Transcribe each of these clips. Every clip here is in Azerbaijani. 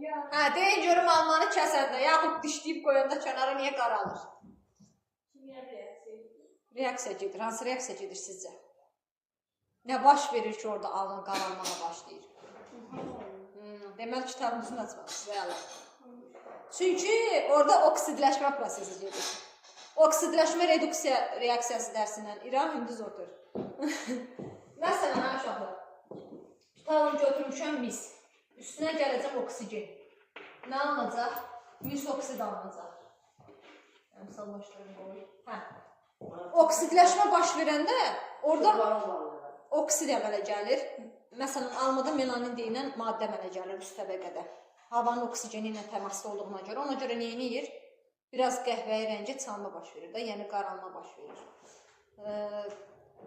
Hə, deyin görüm almanı kəsəndə, yaxud dişləyib qoyanda kənara niyə qaralır? Reaksiya gedir. Hansı reaksiya gedir sizcə? Nə baş verir ki, orada alma qaralmağa başlayır? Deməli, kitabımızın açmalısınız, rəyalı. Çünki orada oksidləşmə prosesi gedir. Oksidləşmə reduksiya reaksiyası dərsindən İraq hündüz otur. Məsələn, uşaqlar, tutalım götürmüşəm mis. Üstünə gələcəm oksigen. Nə alınacaq? Mis oksid alınacaq. Əmsallaşdırın qoy. Hə. Oksidləşmə baş verəndə orada oksid əmələ gəlir. Məsələn, almada melanin deyilən maddə əmələ gəlir üst təbəqədə. Havanın oksigeni ilə təmasda olduğuna görə. Ona görə nə edir? Biraz qəhvəyi rəngə çalma baş verir də, yəni qaralma baş verir.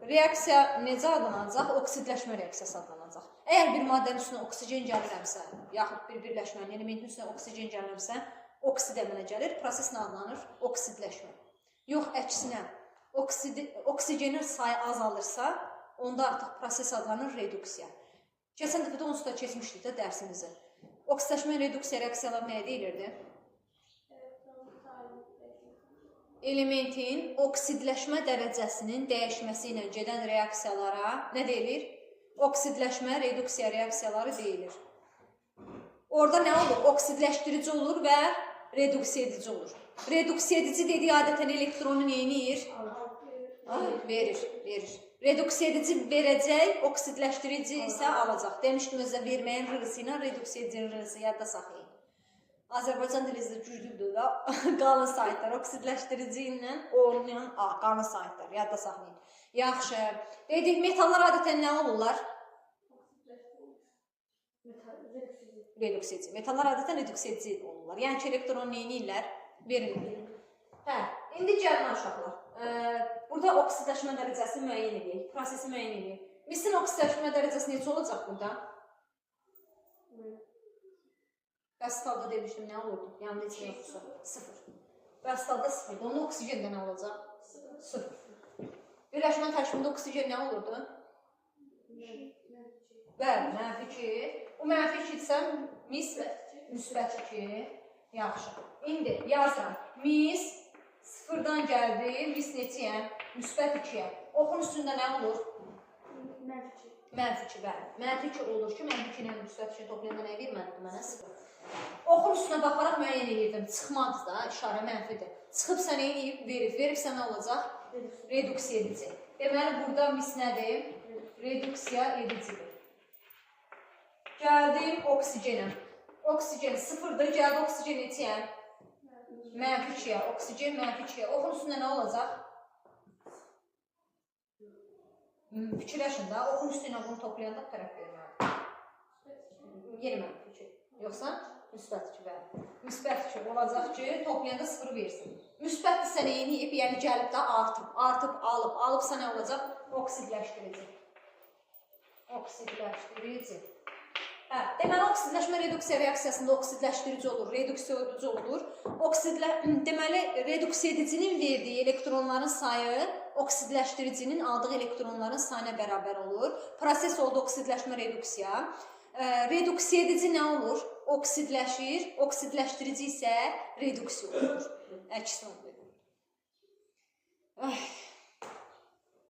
Reaksiya necə adlanacaq? Oksidləşmə reaksiyası adlanacaq. Əgər bir maddənin üstünə oksigen gəlirəmsə, yaxud bir birləşmənin elementin üstünə oksigen gəlirəmsə, oksid əmələ gəlir. Proses nə adlanır? Oksidləşmə. Yox, əksinə, oksigenin sayı azalırsa, onda artıq proses adlanır reduksiya. Keçən dəfədə onsuz da keçmişdik də dərsimizi. Oksidləşmə reduksiya reaksiyalar nəyə deyilirdi? Elementin oksidləşmə dərəcəsinin dəyişməsi ilə gedən reaksiyalara nə deyilir? Oksidləşmə reduksiya reaksiyaları deyilir. Orada nə olur? Oksidləşdirici olur və reduksiya edici olur. Reduksiya edici dediyi adətən elektronu neyinir? Verir. Reduksiya edici verəcək, oksidləşdirici isə alacaq. Demişdim özə verməyin rıqısı ilə reduksiya edicinin rıqısı yadda saxlayın. Azərbaycan dilizdə güclüdür da qalın saytlar, oksidləşdirici ilə olmayan qalın saytlar, yadda saxlayın. Yaxşı, dedik, metallar adətən nə olurlar? Reduksiya edici. Metallar adətən reduksiya edici olurlar. Yəni ki, elektron neyinirlər? Verilir. Hə, indi gəlin uşaqlar. Burada oksidləşmə dərəcəsi müəyyən edək, prosesi müəyyən edək. Misin oksidləşmə dərəcəsi necə olacaq burada? Bəstalda demişdim, nə olurdu? Yəni necə yoxsa? 0. Bəstalda 0. Onun oksigəndə nə olacaq? 0. Birləşmə tərkibində oksigen nə olurdu? Bəli, mənfi 2. O mənfi 2 isə mis müsbət 2. Yaxşı. İndi yazıram. Mis 0-dan gəldi, mis neçəyəm? Müsbət 2-yə. Oxun üstündə nə olur? Mənfi 2. Mənfi 2, bəli. Mənfi 2 olur ki, mənfi 2 ilə müsbət 2 toplayanda nə verməlidir mənə? 0. Oxun üstünə baxaraq müəyyən edirdim. Çıxmadı da, işarə mənfidir. Çıxıb sənə verib. Veribsə nə olacaq? Reduksiya edici. Deməli, burada mis nədir? Reduksiya edicidir. Gəldim oksigenə. Oksigen 0-dır, gəldi oksigen neçəyəm? Mənfi 2-yə. Oksigen mənfi 2-yə. Oxun üstündə nə olacaq? Fikirləşin də, oxun üstünə bunu toplayanda tərəf verməlidir. Yeni mənfi 2. Yoxsa müsbət 2 bəli. Müsbət 2 olacaq ki, toplayanda 0 versin. Müsbət isə neyini yiyib, yəni gəlib də artıb, alıbsa nə olacaq? Oksidləşdirici. Oksidləşdirici. Hə, deməli, oksidləşmə reduksiya reaksiyasında oksidləşdirici olur, reduksiya edici olur. Deməli, reduksiya edicinin verdiyi elektronların sayı oksidləşdiricinin aldığı elektronların sayına bərabər olur. Proses oldu oksidləşmə reduksiya. Reduksiya edici nə olur? Oksidləşir, oksidləşdirici isə reduksiya olur. Əksi olur.